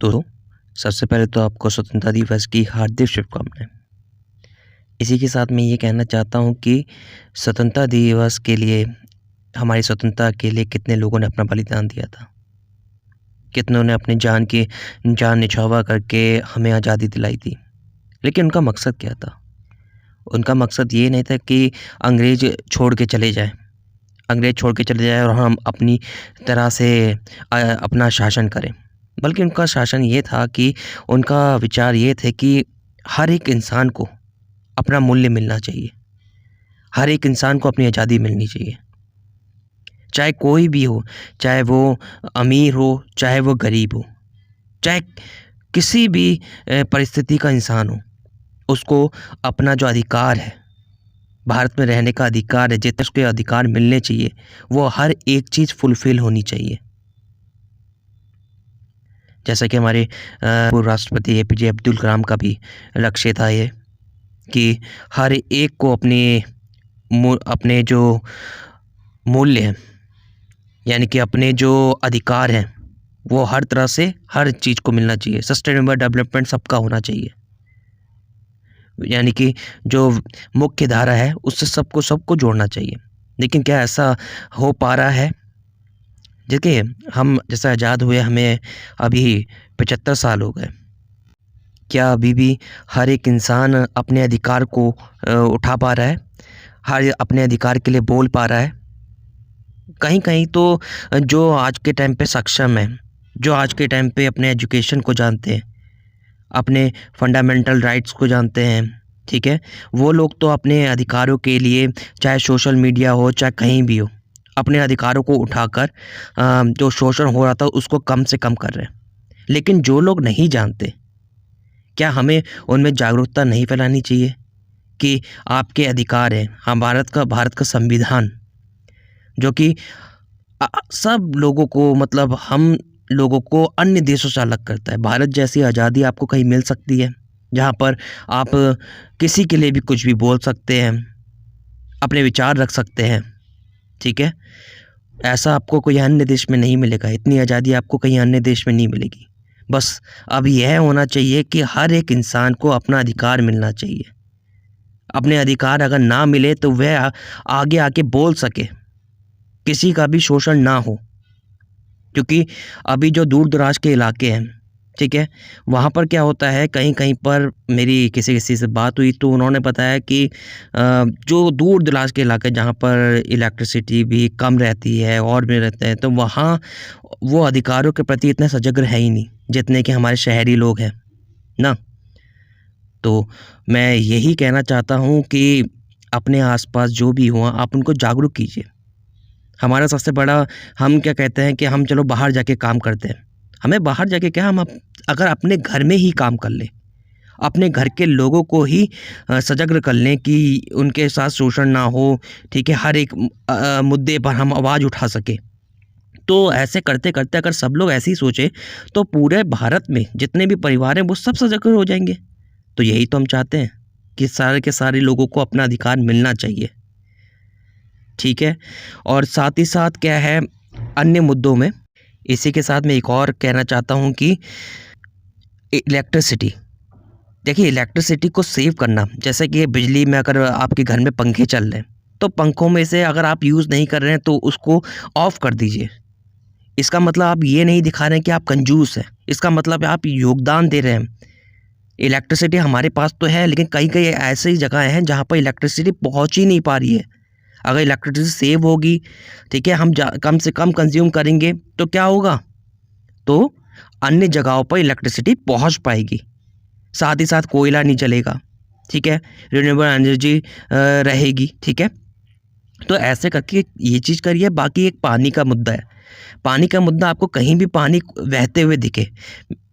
दोस्तों, सबसे पहले तो आपको स्वतंत्रता दिवस की हार्दिक शुभकामनाएँ। इसी के साथ मैं ये कहना चाहता हूँ कि स्वतंत्रता दिवस के लिए हमारी स्वतंत्रता के लिए कितने लोगों ने अपना बलिदान दिया था। कितनों ने अपनी जान न्यौछावर करके हमें आज़ादी दिलाई थी। लेकिन उनका मकसद क्या था? उनका मकसद ये नहीं था कि अंग्रेज़ छोड़ के चले जाएँ। अंग्रेज़ छोड़ के चले जाएँ और हम अपनी तरह से अपना शासन करें। बल्कि उनका शासन ये था कि उनका विचार ये थे कि हर एक इंसान को अपना मूल्य मिलना चाहिए। हर एक इंसान को अपनी आज़ादी मिलनी चाहिए। चाहे कोई भी हो, चाहे वो अमीर हो, चाहे वो गरीब हो, चाहे किसी भी परिस्थिति का इंसान हो, उसको अपना जो अधिकार है, भारत में रहने का अधिकार है, जितने उसके अधिकार मिलने चाहिए, वो हर एक चीज़ फुलफ़िल होनी चाहिए। जैसा कि हमारे पूर्व राष्ट्रपति एपीजे अब्दुल कलाम का भी लक्ष्य था ये कि हर एक को अपने जो मूल्य हैं, यानी कि अपने जो अधिकार हैं, वो हर तरह से हर चीज़ को मिलना चाहिए। सस्टेनेबल डेवलपमेंट सबका होना चाहिए। यानी कि जो मुख्य धारा है, उससे सबको जोड़ना चाहिए। लेकिन क्या ऐसा हो पा रहा है? देखिए, हम जैसे आज़ाद हुए हमें अभी 75 साल हो गए। क्या अभी भी हर एक इंसान अपने अधिकार को उठा पा रहा है? हर अपने अधिकार के लिए बोल पा रहा है? कहीं-कहीं तो जो आज के टाइम पे सक्षम हैं, जो आज के टाइम पे अपने एजुकेशन को जानते हैं, अपने फंडामेंटल राइट्स को जानते हैं, ठीक है? वो लोग तो अपने अधिकारों के लिए चाहे सोशल मीडिया हो, चाहे कहीं भी हो, अपने अधिकारों को उठाकर जो शोषण हो रहा था उसको कम से कम कर रहे हैं। लेकिन जो लोग नहीं जानते, क्या हमें उनमें जागरूकता नहीं फैलानी चाहिए कि आपके अधिकार हैं? हाँ, भारत का संविधान जो कि सब लोगों को मतलब हम लोगों को अन्य देशों से अलग करता है। भारत जैसी आज़ादी आपको कहीं मिल सकती है, जहाँ पर आप किसी के लिए भी कुछ भी बोल सकते हैं, अपने विचार रख सकते हैं, ठीक है? ऐसा आपको कोई अन्य देश में नहीं मिलेगा, इतनी आज़ादी आपको कहीं अन्य देश में नहीं मिलेगी। बस अब यह होना चाहिए कि हर एक इंसान को अपना अधिकार मिलना चाहिए। अपने अधिकार अगर ना मिले तो वह आगे आके बोल सके, किसी का भी शोषण ना हो। क्योंकि अभी जो दूर-दराज के इलाके हैं, ठीक है? वहाँ पर क्या होता है, कहीं-कहीं पर मेरी किसी से बात हुई तो उन्होंने बताया कि जो दूर-दराज के इलाके जहाँ पर इलेक्ट्रिसिटी भी कम रहती है और भी रहते हैं, तो वहाँ वो अधिकारों के प्रति इतने सजग है ही नहीं, जितने कि हमारे शहरी लोग हैं, ना? तो मैं यही कहना चाहता हूँ कि अपने आस-पास जो भी हो, आप उनको जागरूक कीजिए। हमारा सबसे बड़ा हम क्या कहते हैं कि हम चलो बाहर जाके काम करते हैं। हमें बाहर जाके क्या अगर अपने घर में ही काम कर लें, अपने घर के लोगों को ही सजग कर लें कि उनके साथ शोषण ना हो, ठीक है? हर एक मुद्दे पर हम आवाज़ उठा सकें। तो ऐसे करते-करते अगर सब लोग ऐसे ही सोचें, तो पूरे भारत में जितने भी परिवार हैं, वो सब सजग हो जाएँगे। तो यही तो हम चाहते हैं कि सारे के सारे लोगों को अपना अधिकार मिलना चाहिए। ठीक है? और साथ ही साथ क्या है अन्य मुद्दों में इसी के साथ मैं एक और कहना चाहता हूँ कि इलेक्ट्रिसिटी देखिए इलेक्ट्रिसिटी को सेव करना जैसे कि बिजली में अगर आपके घर में पंखे चल रहे हैं तो पंखों में से अगर आप यूज़ नहीं कर रहे हैं तो उसको ऑफ़ कर दीजिए। इसका मतलब आप ये नहीं दिखा रहे हैं कि आप कंजूस हैं, इसका मतलब आप योगदान दे रहे हैं। इलेक्ट्रिसिटी हमारे पास तो है लेकिन कई-कई ऐसी जगह हैं जहाँ पर इलेक्ट्रिसिटी पहुँच ही नहीं पा रही है। अगर इलेक्ट्रिसिटी सेव होगी, ठीक है, हम कम से कम कंज़्यूम करेंगे तो क्या होगा? तो अन्य जगहों पर इलेक्ट्रिसिटी पहुँच पाएगी। साथ ही साथ कोयला नहीं जलेगा, ठीक है? रिन्यूएबल एनर्जी रहेगी, ठीक है? तो ऐसे करके ये चीज़ करिए। बाकी एक पानी का मुद्दा है। पानी का मुद्दा आपको कहीं भी पानी बहते हुए दिखे,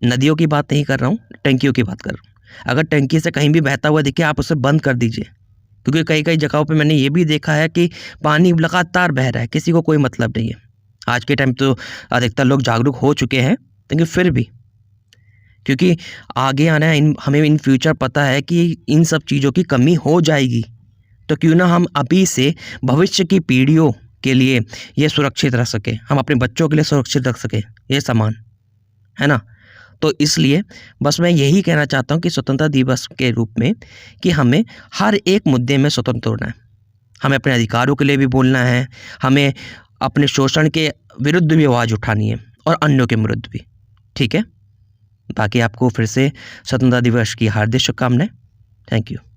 नदियों की बात नहीं कर रहा हूँ, टंकियों की बात कर रहा हूँ। अगर टंकी से कहीं भी बहता हुआ दिखे आप उसे बंद कर दीजिए। क्योंकि कई-कई जगहों पे मैंने ये भी देखा है कि पानी लगातार बह रहा है, किसी को कोई मतलब नहीं है। आज के टाइम तो अधिकतर लोग जागरूक हो चुके हैं, लेकिन फिर भी क्योंकि आगे आना है हमें इन फ्यूचर पता है कि इन सब चीज़ों की कमी हो जाएगी। तो क्यों ना हम अभी से भविष्य की पीढ़ियों के लिए ये सुरक्षित रख सकें, हम अपने बच्चों के लिए सुरक्षित रख सकें ये सामान, है ना? तो इसलिए बस मैं यही कहना चाहता हूँ कि स्वतंत्रता दिवस के रूप में कि हमें हर एक मुद्दे में स्वतंत्र होना है। हमें अपने अधिकारों के लिए भी बोलना है, हमें अपने शोषण के विरुद्ध भी आवाज़ उठानी है और अन्यों के विरुद्ध भी। ठीक है? बाकी आपको फिर से स्वतंत्रता दिवस की हार्दिक शुभकामनाएँ। Thank you.